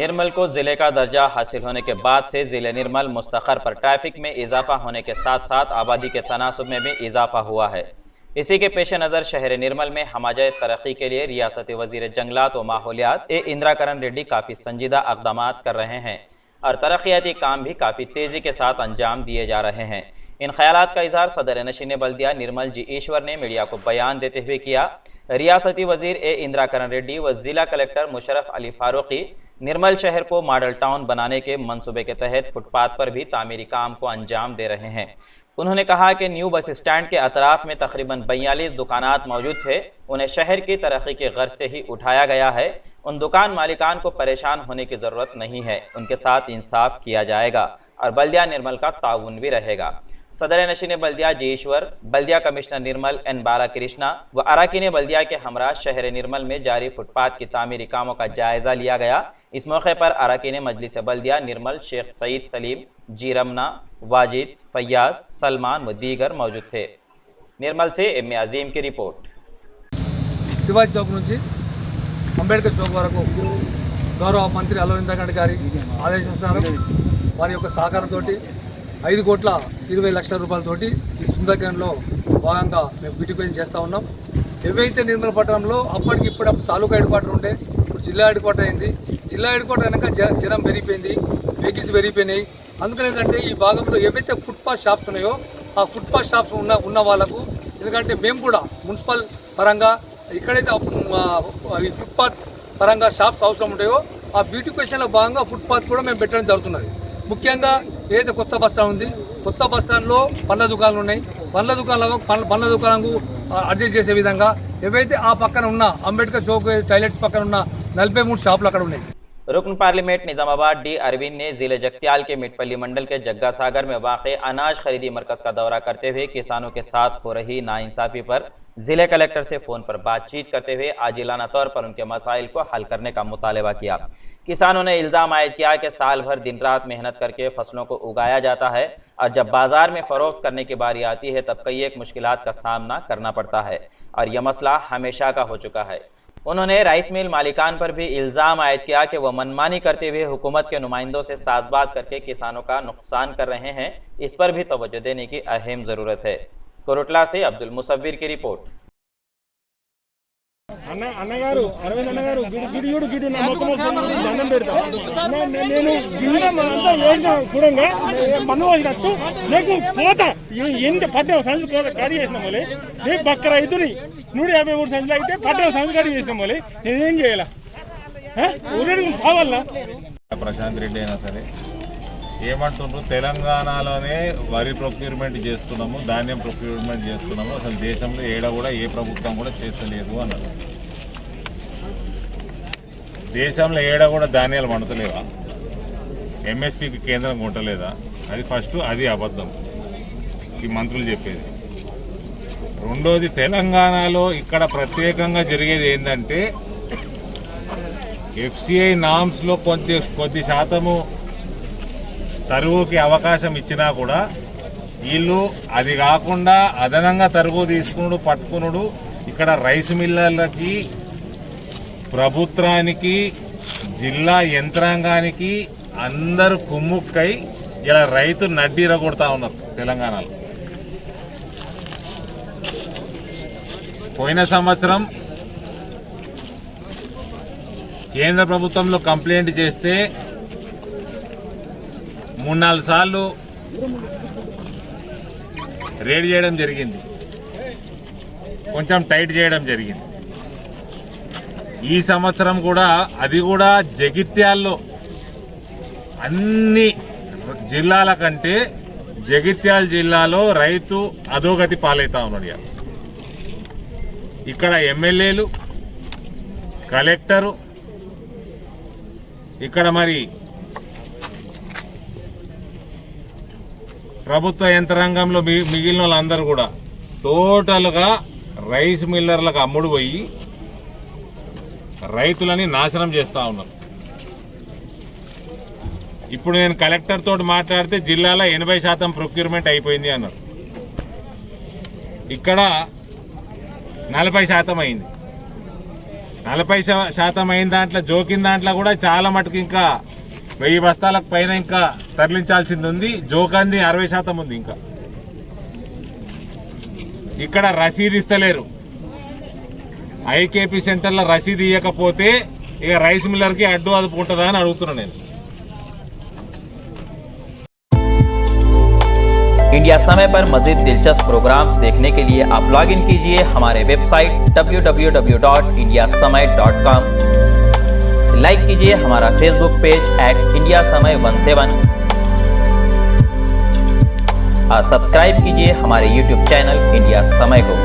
निर्मल को जिले का दर्जा हासिल होने के बाद से जिले निर्मल मुस्तखर पर ट्रैफिक में इजाफा होने के साथ साथ आबादी के तनासुब में भी इजाफा हुआ है। इसी के पेश नज़र शहर निर्मल में हमाजत तरक्की के लिए रियासती वजीर जंगलात व माहौलियात इंदिरा करण रेड्डी काफ़ी संजीदा इक़दाम कर रहे हैं और तरक्याती काम भी काफ़ी तेज़ी के साथ अंजाम दिए जा रहे हैं। इन ख्यालात का इजहार सदर नशीन बल्दिया निर्मल जी ईश्वर ने मीडिया को बयान देते हुए किया। रियासती वजीर इंदिरा करण रेड्डी व जिला कलेक्टर मुशर्रफ अली फारूकी निर्मल शहर को मॉडल टाउन बनाने के मंसूबे के तहत फुटपाथ पर भी तामीरी काम को अंजाम दे रहे हैं। उन्होंने कहा कि न्यू बस स्टैंड के अतराफ में तकरीबन 42 दुकानात मौजूद थे, उन्हें शहर की तरक्की के गर्ज से ही उठाया गया है। उन दुकान मालिकान को परेशान होने की ज़रूरत नहीं है, उनके साथ इंसाफ किया जाएगा और बल्दिया निर्मल का ताउन भी रहेगा। सदर नशीन बल्दिया जी ईश्वर, बल्दिया कमिश्नर निर्मल एन बाला कृष्णा व अराकीन बल्दिया के हमरा शहर निर्मल में जारी फुटपाथ की तामीरी कामों का जायजा लिया गया। इस मौके पर अराकीन मजलिस बल्दिया निर्मल शेख सईद सलीम, जी रमना, वाजिद, फैयाज, सलमान व दीगर मौजूद थे। निर्मल से एम अजीम की रिपोर्ट। शिवाजी चौक నుంచి అంబేద్కర్ చౌక్ వరకు గౌరవ మంత్రి అల్లు ఇందిరా రెడ్డి గారి ఆదేశానుసారం వారి యొక్క సహకారంతో 5,20,00,000 రూపాయలతోటి ఈ సుందరకాండలో భాగంగా మేము బ్యూటిఫికేషన్ చేస్తూ ఉన్నాం। ఏవైతే నిర్మల్ పట్టణంలో అప్పటికి ఇప్పుడు తాలూకా హెడ్ క్వార్టర్ ఉండే, ఇప్పుడు జిల్లా హెడ్ క్వార్టర్ అయింది। జిల్లా హెడ్ క్వార్టర్ అయినాక జనం పెరిగిపోయింది, వెహికల్స్ పెరిగిపోయినాయి। అందుకని ఏంటంటే ఈ భాగంలో ఏవైతే ఫుట్పాత్ షాప్స్ ఉన్నాయో ఆ ఫుట్పాత్ షాప్స్ ఉన్న వాళ్ళకు, ఎందుకంటే మేము కూడా మున్సిపల్ పరంగా ఇక్కడైతే ఈ ఫుట్పాత్ పరంగా షాప్స్ అవసరం ఉంటాయో ఆ బ్యూటిఫికేషన్లో భాగంగా ఫుట్పాత్ కూడా మేము పెట్టడం జరుగుతున్నది। ముఖ్యంగా ఏదైతే కొత్త బస్టాండ్ ఉంది, కొత్త బస్టాండ్లో పండ్ల దుకాణాలు ఉన్నాయి, పండ్ల దుకాణాలకు అడ్జస్ట్ చేసే విధంగా ఏవైతే ఆ పక్కన ఉన్న అంబేద్కర్ చౌక్ టాయిలెట్స్ పక్కన ఉన్న 43 షాపులు అక్కడ ఉన్నాయి। रुकन पार्लियामेंट निजामाबाद डी अरविंद ने जिले जगत्याल के मिटपल्ली मंडल के जग्गा सागर में वाक़े अनाज खरीदी मरकज़ का दौरा करते हुए किसानों के साथ हो रही नाइंसाफ़ी पर जिले कलेक्टर से फ़ोन पर बातचीत करते हुए आजिलाना तौर पर उनके मसाइल को हल करने का मुतालबा किया। किसानों ने इल्ज़ाम आयद किया कि साल भर दिन रात मेहनत करके फसलों को उगाया जाता है और जब बाज़ार में फ़रोख्त करने की बारी आती है तब कई एक मुश्किलात का सामना करना पड़ता है और यह मसला हमेशा का हो चुका है। उन्होंने राइस मिल मालिकान पर भी इल्ज़ाम आयद किया कि वह मनमानी करते हुए हुकूमत के नुमाइंदों से साजबाज करके किसानों का नुकसान कर रहे हैं। इस पर भी तवज्जो देने की अहम ज़रूरत है। कोरटला से अब्दुल मुसव्विर की रिपोर्ट। అన్నగారు అరవింద్ అన్నగారు గిడి గిడి నా మొక్కలు దండం పెడతా నేను గిన్నె అంతా వేసిన చూడంగా మన్ను వచ్చినట్టు నీకు పోతా ఎంత 18 సంవత్సరాలు పోతా ఖాళీ చేసిన మళ్ళీ రేపు బక్కర అవుతుంది 153 సంవత్సరాలు అయితే 18 సంవత్సరాలు ఖాళీ చేసిన మళ్ళీ నేనేం చేయాలా ఊరేడు కావాలా? ప్రశాంత్ రెడ్డి అయినా సరే ఏమంటున్నారు, తెలంగాణలోనే వరి ప్రొక్యూర్మెంట్ చేస్తున్నాము, ధాన్యం ప్రొక్యూర్మెంట్ చేస్తున్నాము, అసలు దేశంలో ఏడ కూడా ఏ ప్రభుత్వం కూడా చేస్తలేదు అన్నారు। దేశంలో ఏడ కూడా ధాన్యాలు వండుతలేవా? ఎంఎస్పీకి కేంద్రం కొంటలేదా? అది ఫస్ట్, అది అబద్ధం ఈ మంత్రులు చెప్పేది। రెండోది, తెలంగాణలో ఇక్కడ ప్రత్యేకంగా జరిగేది ఏంటంటే ఎఫ్సిఐ నామ్స్లో కొద్ది శాతము తరుగుకి అవకాశం ఇచ్చినా కూడా వీళ్ళు అది కాకుండా అదనంగా తరుగు తీసుకునుడు పట్టుకునుడు ఇక్కడ రైస్ మిల్లర్లకి, ప్రభుత్వానికి, జిల్లా యంత్రాంగానికి అందరూ కుమ్ముక్కై ఇలా రైతు నడ్డీర కొడతా ఉన్నారు తెలంగాణలో। పోయిన సంవత్సరం కేంద్ర ప్రభుత్వంలో కంప్లైంట్ చేస్తే 3-4 సార్లు రేడ్ చేయడం జరిగింది, కొంచెం టైట్ చేయడం జరిగింది। ఈ సంవత్సరం కూడా అది కూడా జగిత్యాల్లో అన్ని జిల్లాల కంటే జగిత్యాల జిల్లాలో రైతు అధోగతి పాలవుతా ఉన్నాడు। ఇక్కడ ఎమ్మెల్యేలు, కలెక్టరు, ఇక్కడ మరి ప్రభుత్వ యంత్రాంగంలో మిగిలిన వాళ్ళందరూ కూడా టోటల్గా రైస్ మిల్లర్లకు అమ్ముడు పోయి రైతులని నాశనం చేస్తూ ఉన్నారు। ఇప్పుడు నేను కలెక్టర్ తోటి మాట్లాడితే జిల్లాలో 80% ప్రొక్యూర్మెంట్ అయిపోయింది అన్నారు, ఇక్కడ 40% అయింది। 40% అయిన దాంట్లో జోకిన దాంట్లో కూడా చాలా మటుకు ఇంకా 1000 బస్తాలకు పైన ఇంకా తరలించాల్సింది ఉంది. జోకంది 60% ఉంది. ఇంకా ఇక్కడ రసీదు ఇస్తలేరు. ఐకేపీ సెంటర్లో రసీదు ఇవ్వకపోతే ఇక రైస్ మిల్లర్కి అడ్డు అదుపు ఉంటుందా అని అడుగుతున్నా నేను. इंडिया समय पर मजीद दिलचस्प प्रोग्राम्स देखने के लिए आप लॉग इन कीजिए हमारे वेबसाइट www.indiasamay.com। लाइक कीजिए हमारा फेसबुक पेज @indiasamay17 और सब्सक्राइब कीजिए हमारे यूट्यूब चैनल इंडिया समय को।